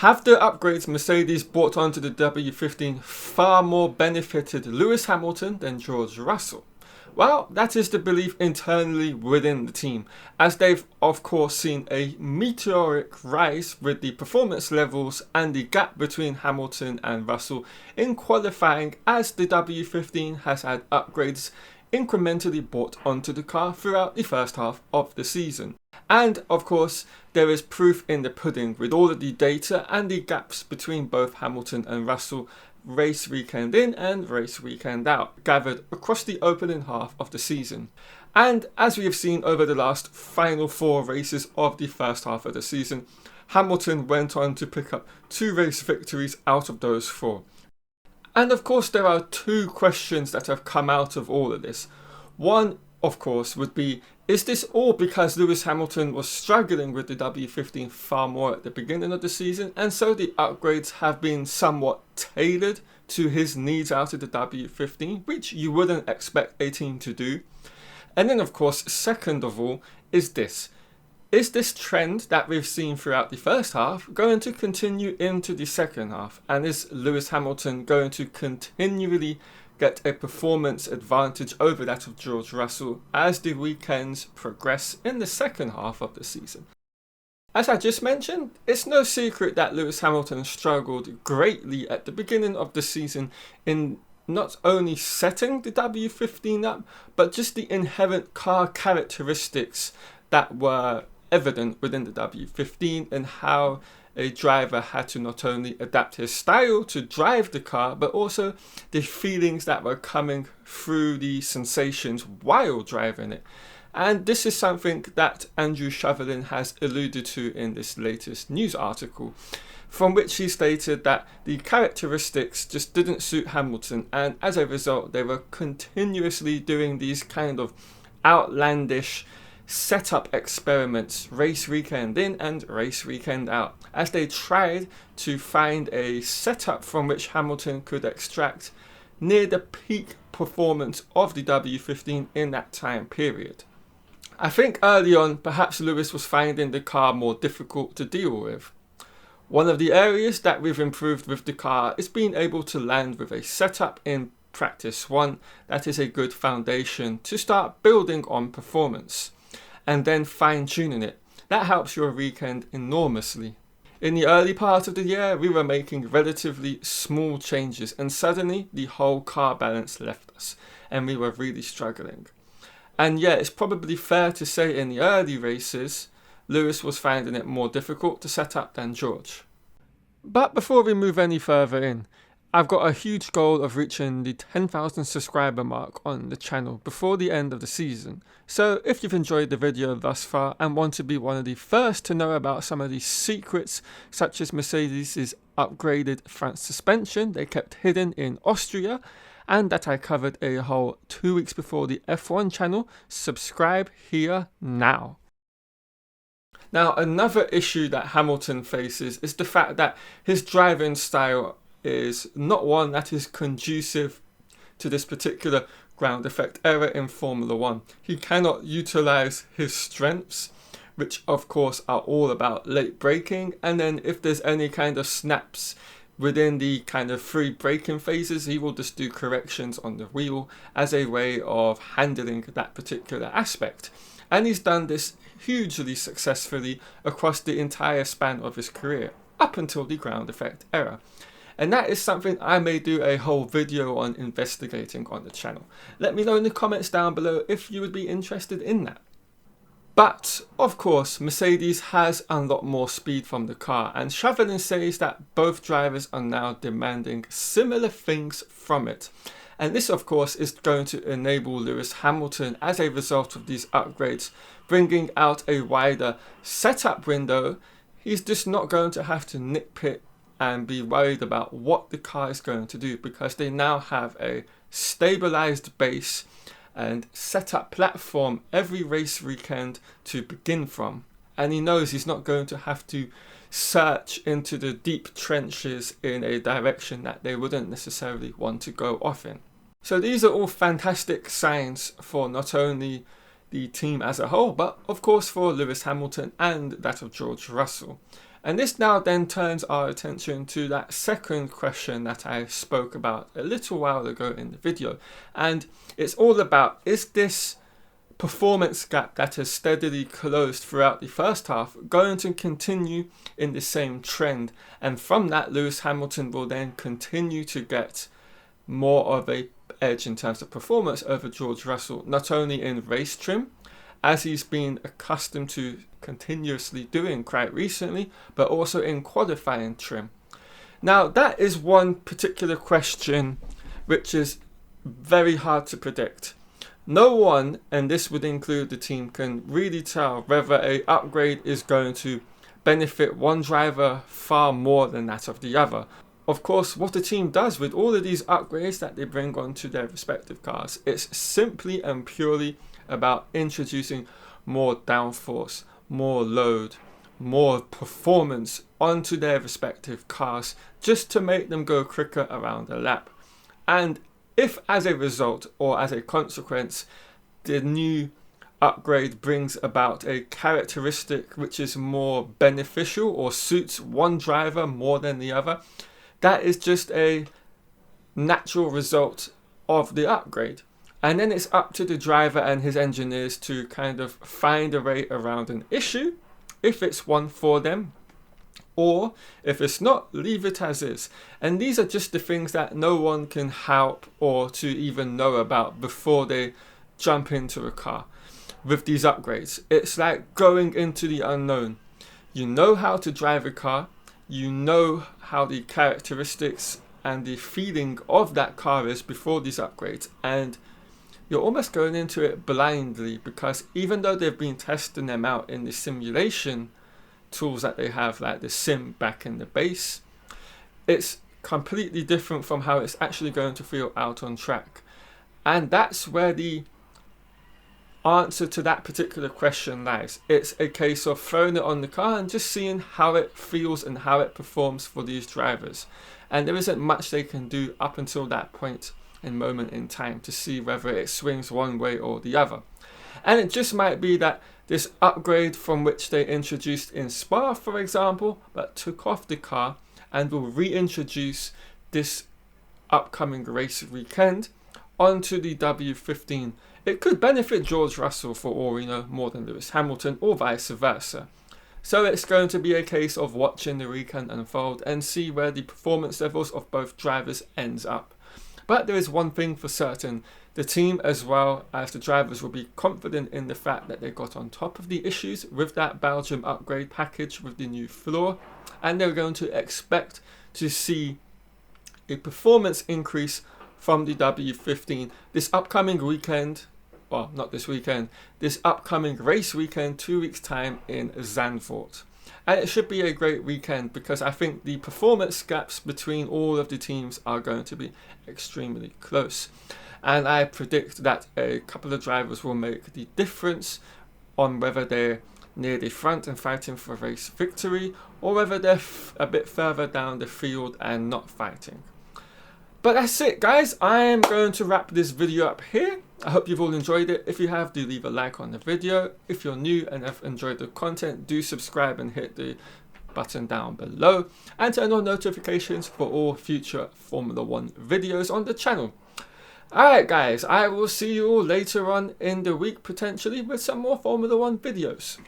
Have the upgrades Mercedes brought onto the W15 far more benefited Lewis Hamilton than George Russell? Well, that is the belief internally within the team, as they've of course seen a meteoric rise with the performance levels and the gap between Hamilton and Russell in qualifying, as the W15 has had upgrades incrementally brought onto the car throughout the first half of the season. And of course, there is proof in the pudding with all of the data and the gaps between both Hamilton and Russell race weekend in and race weekend out, gathered across the opening half of the season. And as we have seen over the last final 4 races of the first half of the season, Hamilton went on to pick up 2 race victories out of those 4. And of course, there are 2 questions that have come out of all of this. One, of course, would be, is this all because Lewis Hamilton was struggling with the W15 far more at the beginning of the season, and so the upgrades have been somewhat tailored to his needs out of the W15, which you wouldn't expect a team to do? And then of course, second of all, is this trend that we've seen throughout the first half going to continue into the second half? And is Lewis Hamilton going to continually get a performance advantage over that of George Russell as the weekends progress in the second half of the season? As I just mentioned, it's no secret that Lewis Hamilton struggled greatly at the beginning of the season in not only setting the W15 up, but just the inherent car characteristics that were evident within the W15 and how a driver had to not only adapt his style to drive the car, but also the feelings that were coming through the sensations while driving it. And this is something that Andrew Shovelin has alluded to in this latest news article, from which he stated that the characteristics just didn't suit Hamilton, and as a result they were continuously doing these kind of outlandish setup experiments race weekend in and race weekend out, as they tried to find a setup from which Hamilton could extract near the peak performance of the W15 in that time period. I think early on perhaps Lewis was finding the car more difficult to deal with. One of the areas that we've improved with the car is being able to land with a setup in practice 1 that is a good foundation to start building on performance, and then fine-tuning it. That helps your weekend enormously. In the early part of the year, we were making relatively small changes, and suddenly the whole car balance left us, and we were really struggling. And yeah, it's probably fair to say in the early races, Lewis was finding it more difficult to set up than George. But before we move any further in, I've got a huge goal of reaching the 10,000 subscriber mark on the channel before the end of the season. So if you've enjoyed the video thus far and want to be one of the first to know about some of these secrets, such as Mercedes' upgraded front suspension they kept hidden in Austria, and that I covered a whole 2 weeks before the F1 channel, subscribe here now. Now, another issue that Hamilton faces is the fact that his driving style is not one that is conducive to this particular ground effect era in Formula 1. He cannot utilize his strengths, which of course are all about late braking, and then if there's any kind of snaps within the kind of free braking phases, he will just do corrections on the wheel as a way of handling that particular aspect. And he's done this hugely successfully across the entire span of his career, up until the ground effect era. And that is something I may do a whole video on investigating on the channel. Let me know in the comments down below if you would be interested in that. But, of course, Mercedes has a lot more speed from the car, and Shovelin says that both drivers are now demanding similar things from it. And this, of course, is going to enable Lewis Hamilton, as a result of these upgrades, bringing out a wider setup window. He's just not going to have to nitpick and be worried about what the car is going to do, because they now have a stabilized base and set up platform every race weekend to begin from. And he knows he's not going to have to search into the deep trenches in a direction that they wouldn't necessarily want to go off in. So these are all fantastic signs for not only the team as a whole, but of course for Lewis Hamilton and that of George Russell. And this now then turns our attention to that second question that I spoke about a little while ago in the video. And it's all about, is this performance gap that has steadily closed throughout the first half going to continue in the same trend? And from that, Lewis Hamilton will then continue to get more of a edge in terms of performance over George Russell, not only in race trim, as he's been accustomed to continuously doing quite recently, but also in qualifying trim. Now, that is one particular question which is very hard to predict. No one, and this would include the team, can really tell whether an upgrade is going to benefit one driver far more than that of the other. Of course, what the team does with all of these upgrades that they bring onto their respective cars, it's simply and purely about introducing more downforce, more load, more performance onto their respective cars just to make them go quicker around the lap. And if as a result or as a consequence the new upgrade brings about a characteristic which is more beneficial or suits one driver more than the other, that is just a natural result of the upgrade. And then it's up to the driver and his engineers to kind of find a way around an issue, if it's one for them, or if it's not, leave it as is. And these are just the things that no one can help or to even know about before they jump into a car. With these upgrades, it's like going into the unknown. You know how to drive a car, you know how the characteristics and the feeling of that car is before these upgrades, and you're almost going into it blindly, because even though they've been testing them out in the simulation tools that they have, like the sim back in the base, it's completely different from how it's actually going to feel out on track. And that's where the answer to that particular question lies. It's a case of throwing it on the car and just seeing how it feels and how it performs for these drivers. And there isn't much they can do up until that point and moment in time to see whether it swings one way or the other. And it just might be that this upgrade from which they introduced in Spa, for example, but took off the car and will reintroduce this upcoming race weekend onto the W15. It could benefit George Russell for all we know more than Lewis Hamilton, or vice versa. So it's going to be a case of watching the weekend unfold and see where the performance levels of both drivers ends up. But there is one thing for certain: the team as well as the drivers will be confident in the fact that they got on top of the issues with that Belgium upgrade package with the new floor, and they're going to expect to see a performance increase from the W15 this upcoming weekend. Well, not this weekend, this upcoming race weekend, 2 weeks time in Zandvoort. And it should be a great weekend, because I think the performance gaps between all of the teams are going to be extremely close. And I predict that a couple of drivers will make the difference on whether they're near the front and fighting for race victory, or whether they're a bit further down the field and not fighting. But that's it, guys. I am going to wrap this video up here. I hope you've all enjoyed it. If you have, do leave a like on the video. If you're new and have enjoyed the content, do subscribe and hit the button down below, and turn on notifications for all future Formula 1 videos on the channel. Alright guys, I will see you all later on in the week, potentially with some more Formula 1 videos.